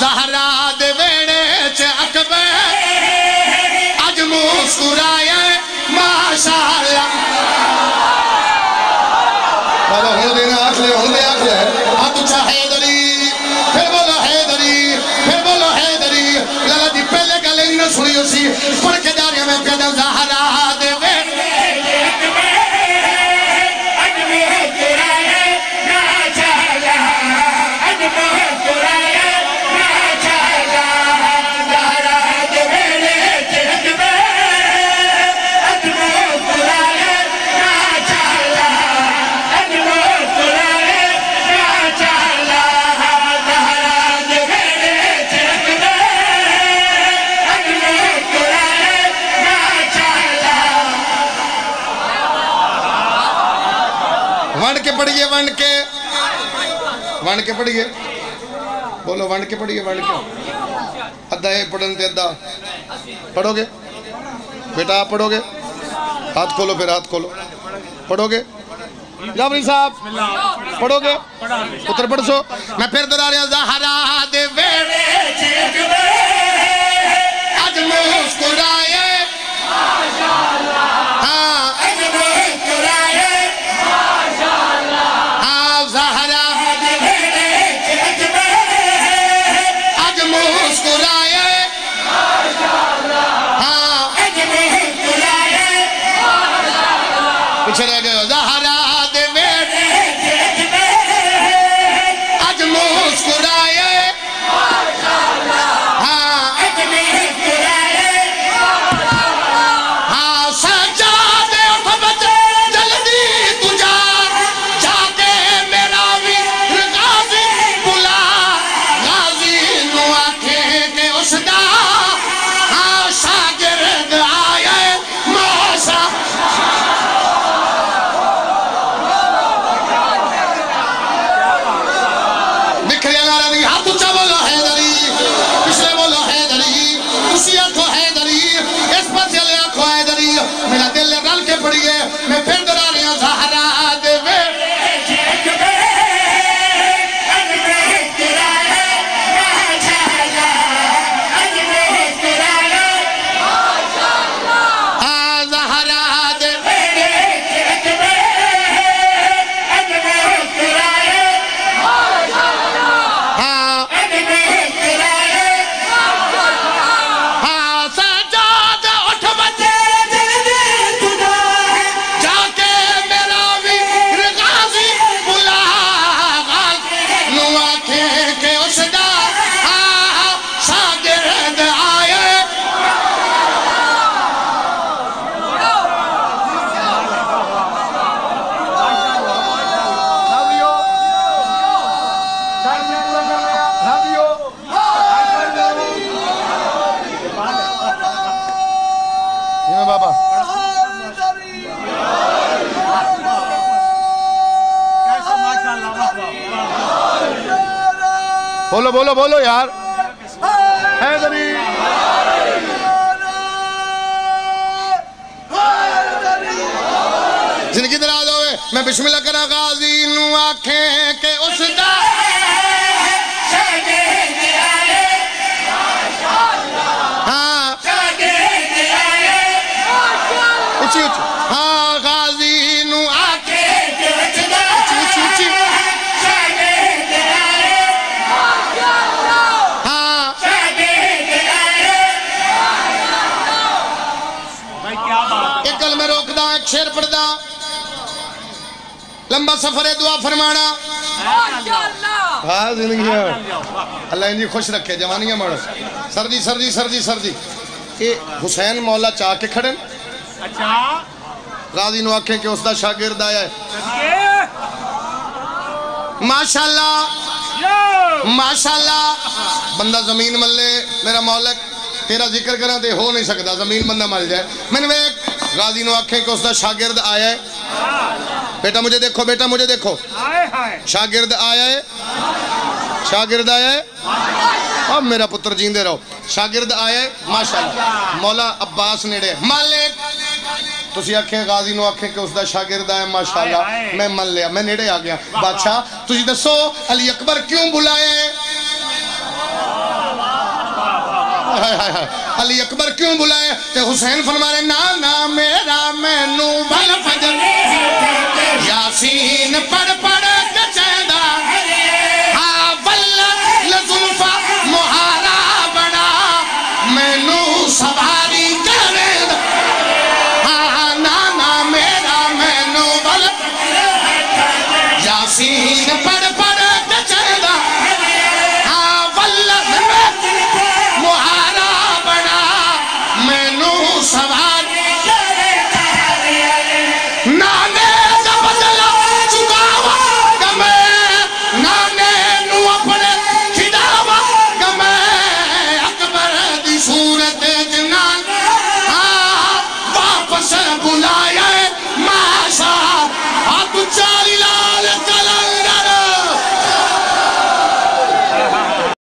زہرا دے ویڑے چ اکبر اج مسکرائے ماشاءاللہ بابا ہوں دینا آنکھ لے ہاتھ اچھا حیدری پھر بولو حیدری لالا جی پہلے گلے نہیں سنی اسی پڑھ کے جا رہی ہمیں کہتا زہرا دے ویڑے ونڈ کے پڑھئے بولو ونڈ کے پڑھئے ادھا ہے پڑھن تے ادھا پڑھو گے بیٹا آپ پڑھو گے ہاتھ کھولو پھر ہاتھ کھولو پڑھو گے جابری صاحب پڑھو گے اتر پڑھ سو میں پھر درا رہا زہرا دے ویڑے اج مسکرائے ہاں اج مسکرائے ہاں زہرا دے ویڑے اج مسکرائے ہاں اج مسکرائے پیچھے رہ گئے زہرا دے ویڑے اج مسکرائے ہاں اج مسکرائے ہاں سجادے اٹھ بچے جلدی تجا جا کے میرا ویر غازی بلا غازی نو آنکھیں کے اس دا ہاں شاگرد آئے ماشا بکھریا نارا نہیں ہاتھ اچھا بولو حیدری پچھلے بولو حیدری اسی آنکھو حیدری اس پاس چلے آنکھو حیدری میرا دل رل کے پڑیے میں پھر درا رہی ہوں زہرا دے ویڑے ہاں زہرا دے ویڑے ہاں ہاں سجاد اٹھ بچے جلدی تجا جا کے میرا ویر غازی بلا غازی نو آنکھیں کے اس دا ہاں شاگرد آئے یہ بابا بولو بولو بولو یار حیدری زندگی دراز ہوئے میں بسم اللہ کرا غازی نو آنکھیں کے اس دا ہاں اچھی اچھی ہاں غازی نو آنکھیں کے اس دا اچھی اچھی ہاں ایک گل میں روک دا ایک شیر پڑھ دا لمبا سفر ہے دعا فرمانا ہاں زندگی ہے اللہ انجی خوش رکھے جوانیاں مارو سردی سردی سردی سردی یہ حسین مولا چاہ کے کھڑن غازی نو آنکھیں کہ اس دا شاگرد آیا ہے ماشاءاللہ ماشاءاللہ بندہ زمین ملے میرا مولک تیرا ذکر کرنا تے ہو نہیں سکتا زمین بندہ مل جائے میں نے ایک غازی نو آنکھیں کہ اس دا شاگرد آیا ہے بیٹا مجھے دیکھو بیٹا مجھے دیکھو شاگرد آیا ہے شاگرد آیا ہے اب میرا پتر جیندے رہو شاگرد آیا ہے ماشاءاللہ مولا عباس نیڑے مالک تسی آنکھیں غازی نو آنکھیں کہ اس دا شاگرد آیا ماشاءاللہ میں من لیا میں نیڑے آ گیا بادشاہ تجھے دسو علی اکبر کیوں بلائے علی اکبر کیوں بلائے تے حسین فرما رہے نا نا میرا مینو بل فجر